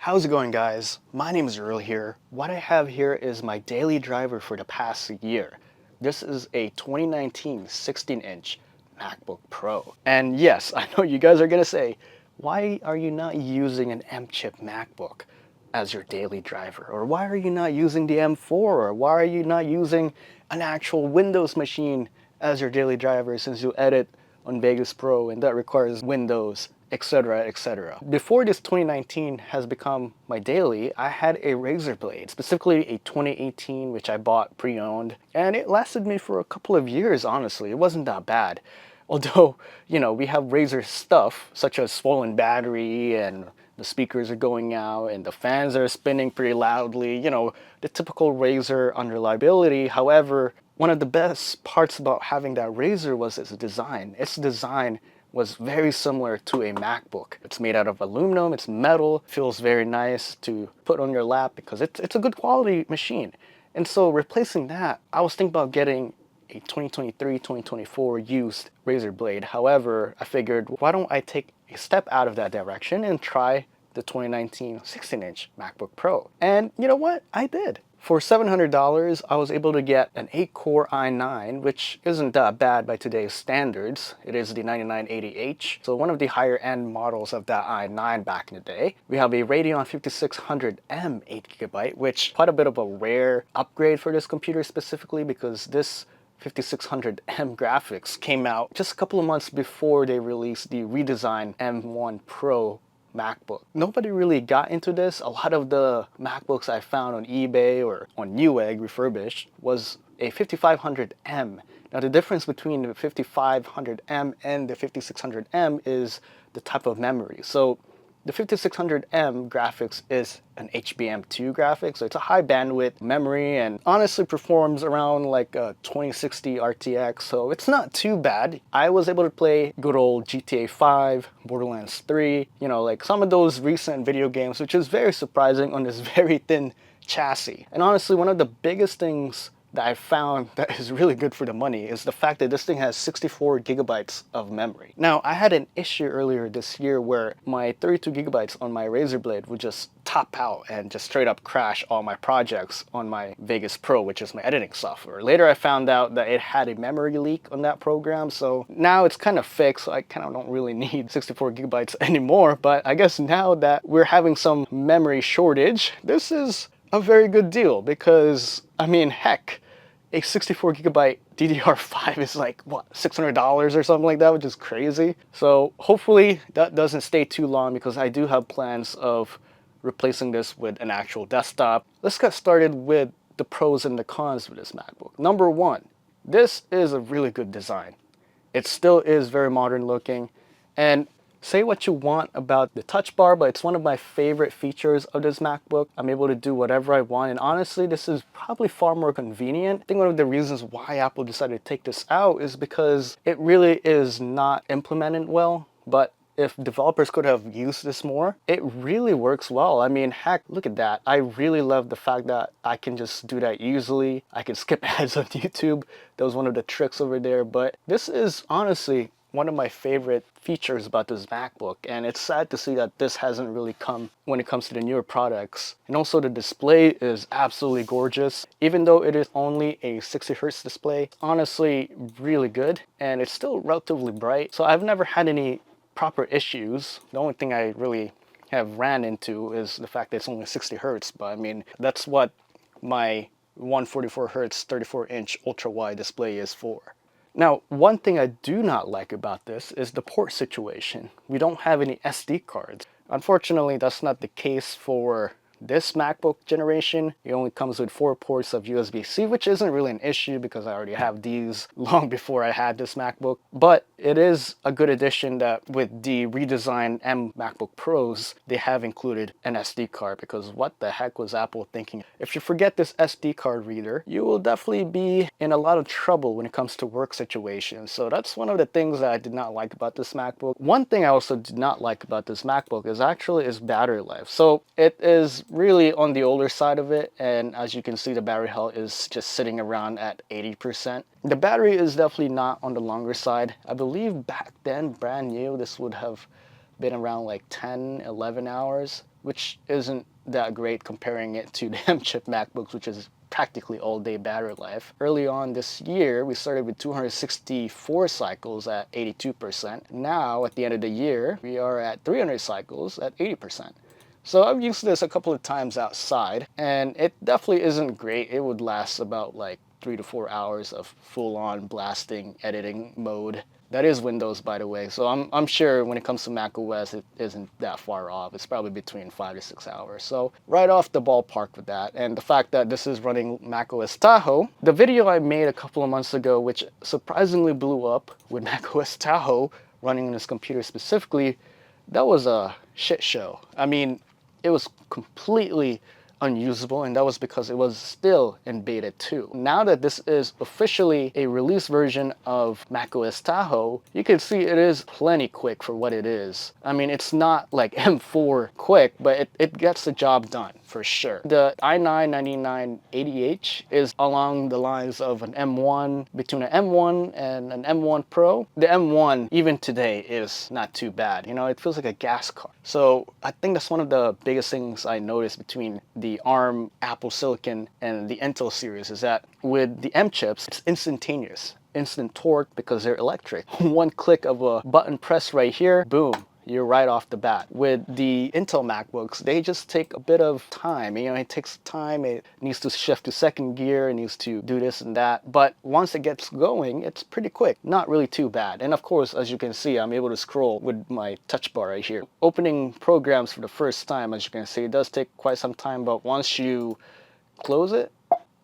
How's it going, guys? My name is Earl here. What I have here is my daily driver for the past year. This is a 2019 16-inch MacBook Pro. And yes, I know you guys are gonna say, why are you not using an M-chip MacBook as your daily driver? Or why are you not using the M4? Or why are you not using an actual Windows machine as your daily driver since you edit on Vegas Pro and that requires Windows, etc., etc. Before this 2019 has become my daily, I had a Razer Blade, specifically a 2018, which I bought pre-owned, and it lasted me for a couple of years, honestly. It wasn't that bad. Although, we have Razer stuff, such as swollen battery, and the speakers are going out, and the fans are spinning pretty loudly, the typical Razer unreliability. However, one of the best parts about having that Razer was its design. Its design was very similar to a MacBook. It's made out of aluminum, it's metal, feels very nice to put on your lap because it's a good quality machine. And so replacing that, I was thinking about getting a 2023-2024 used Razer Blade. However, I figured, why don't I take a step out of that direction and try the 2019 16-inch MacBook Pro? And you know what? I did. For $700, I was able to get an 8-core i9, which isn't that bad by today's standards. It is the 9980H, so one of the higher end models of that i9 back in the day. We have a Radeon 5600M 8GB, which quite a bit of a rare upgrade for this computer specifically because this 5600M graphics came out just a couple of months before they released the redesigned M1 Pro MacBook. Nobody really got into this. A lot of the MacBooks I found on eBay or on Newegg refurbished was a 5500M. Now the difference between the 5500M and the 5600M is the type of memory. So the 5600M graphics is an HBM2 graphics, so it's a high bandwidth memory and honestly performs around like a 2060 RTX, so it's not too bad. I was able to play good old GTA 5, Borderlands 3, like some of those recent video games, which is very surprising on this very thin chassis. And honestly, one of the biggest things that I found that is really good for the money is the fact that this thing has 64 gigabytes of memory. Now, I had an issue earlier this year where my 32 gigabytes on my Razer Blade would just top out and just straight up crash all my projects on my Vegas Pro, which is my editing software. Later, I found out that it had a memory leak on that program, so now it's kind of fixed, so I kind of don't really need 64 gigabytes anymore. But I guess now that we're having some memory shortage, this is a very good deal because, I mean, heck, a 64 gigabyte DDR5 is like, what, $600 or something like that, which is crazy. So hopefully that doesn't stay too long because I do have plans of replacing this with an actual desktop. Let's get started with the pros and the cons of this MacBook. Number one, this is a really good design. It still is very modern looking, and say what you want about the touch bar, but it's one of my favorite features of this MacBook. I'm able to do whatever I want, and honestly, this is probably far more convenient. I think one of the reasons why Apple decided to take this out is because it really is not implemented well, but if developers could have used this more, it really works well. I mean, heck, look at that. I really love the fact that I can just do that easily. I can skip ads on YouTube. That was one of the tricks over there, but this is honestly one of my favorite features about this MacBook, and it's sad to see that this hasn't really come when it comes to the newer products. And also the display is absolutely gorgeous. Even though it is only a 60 Hz display, honestly really good, and it's still relatively bright. So I've never had any proper issues. The only thing I really have ran into is the fact that it's only 60 Hz, but I mean, that's what my 144 Hz 34-inch ultra-wide display is for. Now, one thing I do not like about this is the port situation. We don't have any SD cards. Unfortunately, that's not the case for this MacBook generation. It only comes with 4 ports of USB-C, which isn't really an issue because I already have these long before I had this MacBook. But it is a good addition that with the redesigned M MacBook Pros, they have included an SD card, because what the heck was Apple thinking? If you forget this SD card reader, you will definitely be in a lot of trouble when it comes to work situations. So that's one of the things that I did not like about this MacBook. One thing I also did not like about this MacBook is actually its battery life. So it is really on the older side of it, and as you can see, the battery health is just sitting around at 80%. The battery is definitely not on the longer side. I believe back then, brand new, this would have been around like 10, 11 hours. which isn't that great comparing it to the M-chip MacBooks, which is practically all-day battery life. Early on this year, we started with 264 cycles at 82%. Now, at the end of the year, we are at 300 cycles at 80%. So I've used this a couple of times outside, and it definitely isn't great. It would last about like 3 to 4 hours of full-on blasting editing mode. That is Windows, by the way, so I'm sure when it comes to Mac OS, it isn't that far off. It's probably between 5 to 6 hours. So right off the ballpark with that, and the fact that this is running Mac OS Tahoe, the video I made a couple of months ago, which surprisingly blew up with Mac OS Tahoe running on this computer specifically, that was a shit show. I mean, it was completely unusable, and that was because it was still in beta 2. Now that this is officially a release version of macOS Tahoe, you can see it is plenty quick for what it is. I mean, it's not like M4 quick, but it gets the job done for sure. The i9-9980H is along the lines of an M1, between an M1 and an M1 Pro. The M1, even today, is not too bad. You know, it feels like a gas car. So I think that's one of the biggest things I noticed between the ARM Apple Silicon and the Intel series is that with the M chips, it's instantaneous. Instant torque because they're electric. One click of a button press right here, boom, you're right off the bat. With the Intel MacBooks, they just take a bit of time. You know, it takes time. It needs to shift to second gear. It needs to do this and that. But once it gets going, it's pretty quick. Not really too bad. And of course, as you can see, I'm able to scroll with my touch bar right here. Opening programs for the first time, as you can see, it does take quite some time. But once you close it,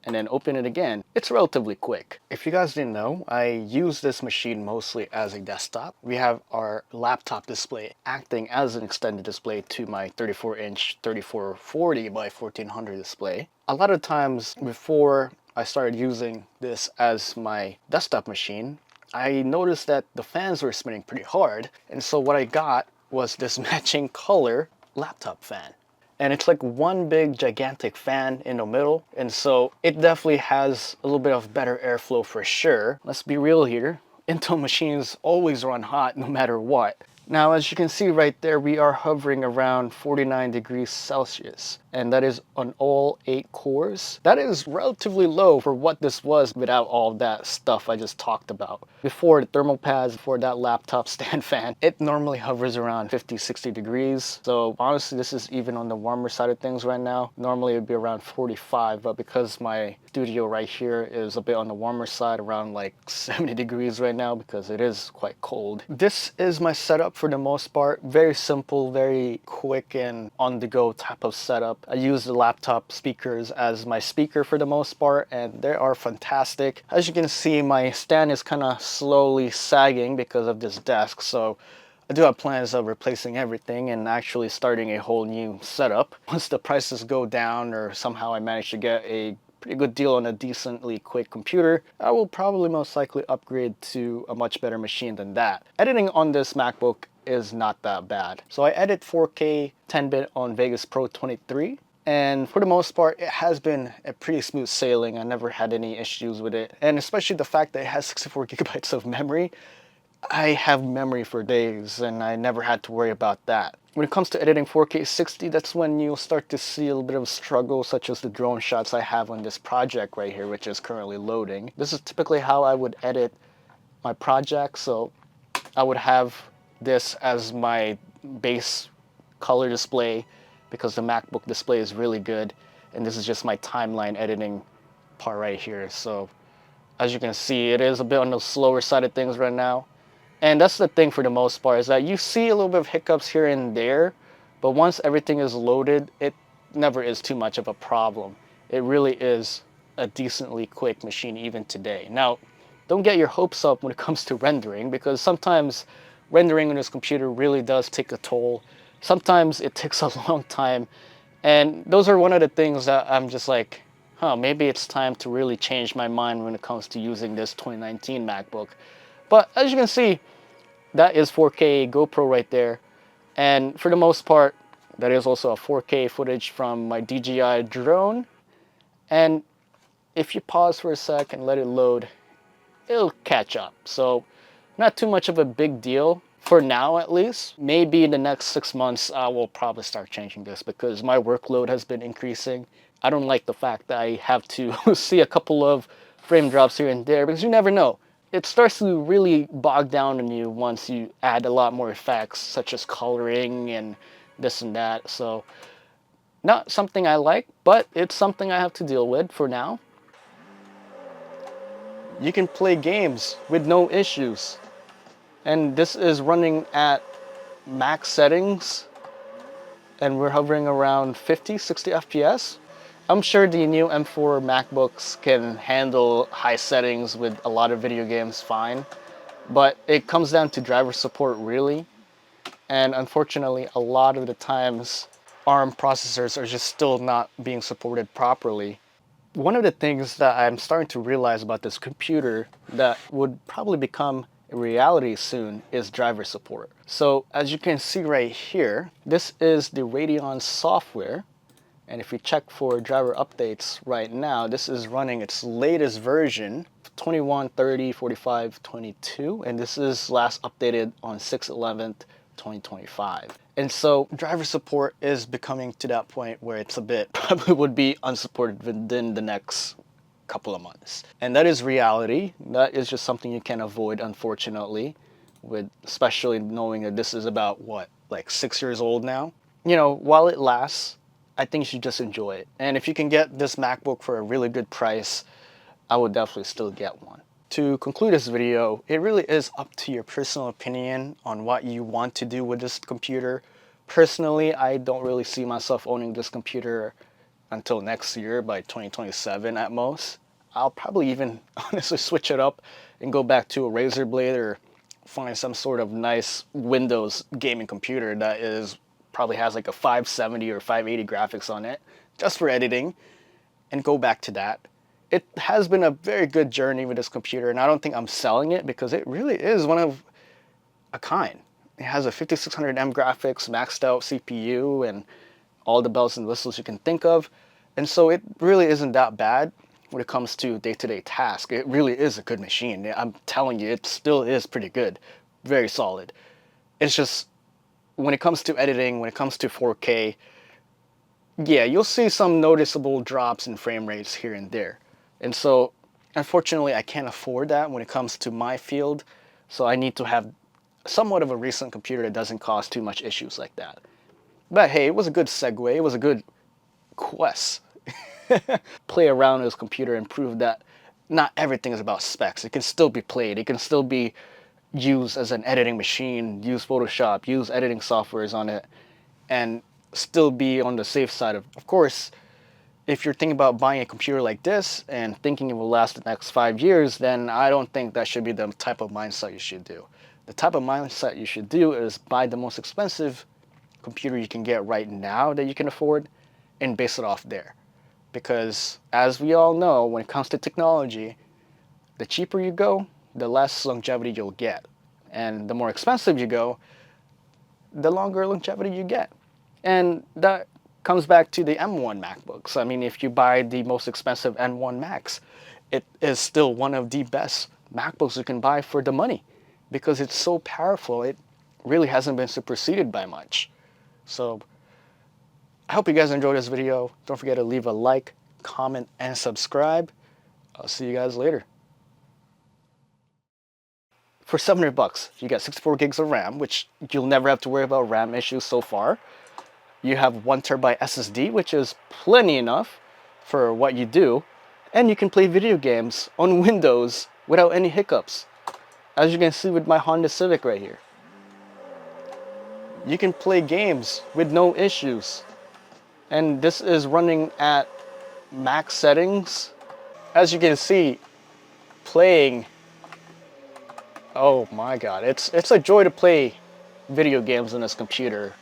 and then open it again, it's relatively quick. If you guys didn't know, I use this machine mostly as a desktop. We have our laptop display acting as an extended display to my 34-inch 3440 by 1400 display. A lot of times before I started using this as my desktop machine, I noticed that the fans were spinning pretty hard, and so what I got was this matching color laptop fan. And it's like one big gigantic fan in the middle, and so it definitely has a little bit of better airflow for sure. Let's be real here, Intel machines always run hot no matter what. Now, as you can see right there, we are hovering around 49 degrees Celsius, and that is on all 8 cores. That is relatively low for what this was without all that stuff I just talked about. Before the thermal pads, before that laptop stand fan, it normally hovers around 50, 60 degrees. So honestly, this is even on the warmer side of things right now. Normally it would be around 45, but because my studio right here is a bit on the warmer side, around like 70 degrees right now because it is quite cold. This is my setup for the most part. Very simple, very quick and on-the-go type of setup. I use the laptop speakers as my speaker for the most part, and they are fantastic. As you can see, my stand is kind of slowly sagging because of this desk, so I do have plans of replacing everything and actually starting a whole new setup. Once the prices go down or somehow I manage to get a pretty good deal on a decently quick computer, I will probably most likely upgrade to a much better machine than that. Editing on this MacBook is not that bad. So I edit 4K 10-bit on Vegas Pro 23. And for the most part, it has been a pretty smooth sailing. I never had any issues with it. And especially the fact that it has 64 gigabytes of memory. I have memory for days and I never had to worry about that. When it comes to editing 4K 60, that's when you'll start to see a little bit of struggle, such as the drone shots I have on this project right here, which is currently loading. This is typically how I would edit my project. So I would have this as my base color display because the MacBook display is really good. And this is just my timeline editing part right here. So as you can see, it is a bit on the slower side of things right now. And that's the thing for the most part, is that you see a little bit of hiccups here and there, but once everything is loaded, it never is too much of a problem. It really is a decently quick machine even today. Now, don't get your hopes up when it comes to rendering, because sometimes rendering on this computer really does take a toll. Sometimes it takes a long time, and those are one of the things that I'm just like, maybe it's time to really change my mind when it comes to using this 2019 MacBook. But as you can see, that is 4K GoPro right there. And for the most part, that is also a 4K footage from my DJI drone. And if you pause for a sec and let it load, it'll catch up. So not too much of a big deal. for now at least. Maybe in the next 6 months I will probably start changing this because my workload has been increasing. I don't like the fact that I have to see a couple of frame drops here and there because you never know. It starts to really bog down on you once you add a lot more effects such as coloring and this and that. So not something I like, but it's something I have to deal with for now. You can play games with no issues. And this is running at max settings and we're hovering around 50, 60 FPS. I'm sure the new M4 MacBooks can handle high settings with a lot of video games fine, but it comes down to driver support really. And unfortunately, a lot of the times ARM processors are just still not being supported properly. One of the things that I'm starting to realize about this computer that would probably become a reality soon is driver support. So as you can see right here, this is the Radeon software. And if you check for driver updates right now, this is running its latest version, 21.30.45.22, and this is last updated on 6/11/2025. And so driver support is becoming to that point where it's a bit probably would be unsupported within the next couple of months. And that is reality. That is just something you can't avoid, unfortunately, with especially knowing that this is about what, like 6 years old now. You know, while it lasts, I think you should just enjoy it. And if you can get this MacBook for a really good price, I would definitely still get one. To conclude this video, it really is up to your personal opinion on what you want to do with this computer. Personally, I don't really see myself owning this computer until next year, by 2027 at most. I'll probably even honestly switch it up and go back to a Razer Blade or find some sort of nice Windows gaming computer that is probably has like a 570 or 580 graphics on it just for editing and go back to that. It has been a very good journey with this computer, and I don't think I'm selling it because it really is one of a kind. It has a 5600M graphics, maxed out CPU, and all the bells and whistles you can think of. And so it really isn't that bad when it comes to day-to-day tasks. It really is a good machine. I'm telling you, it still is pretty good. Very solid. It's just, when it comes to editing, when it comes to 4K, yeah, you'll see some noticeable drops in frame rates here and there. And so, unfortunately, I can't afford that when it comes to my field. So I need to have somewhat of a recent computer that doesn't cause too much issues like that. But hey, it was a good segue. It was a good quest. Play around with this computer and prove that not everything is about specs. It can still be played. It can still be used as an editing machine, use Photoshop, use editing softwares on it, and still be on the safe side. Of course, if you're thinking about buying a computer like this and thinking it will last the next 5 years, then I don't think that should be the type of mindset you should do. The type of mindset you should do is buy the most expensive computer you can get right now that you can afford and base it off there. Because as we all know, when it comes to technology, the cheaper you go, the less longevity you'll get. And the more expensive you go, the longer longevity you get. And that comes back to the M1 MacBooks. I mean, if you buy the most expensive M1 Max, it is still one of the best MacBooks you can buy for the money because it's so powerful. It really hasn't been superseded by much. So I hope you guys enjoyed this video. Don't forget to leave a like, comment, and subscribe. I'll see you guys later. For $700, you get 64 gigs of RAM, which you'll never have to worry about RAM issues so far. You have 1TB SSD, which is plenty enough for what you do. And you can play video games on Windows without any hiccups. As you can see with my Honda Civic right here. You can play games with no issues. And this is running at max settings. As you can see, playing, oh my god, it's a joy to play video games on this computer.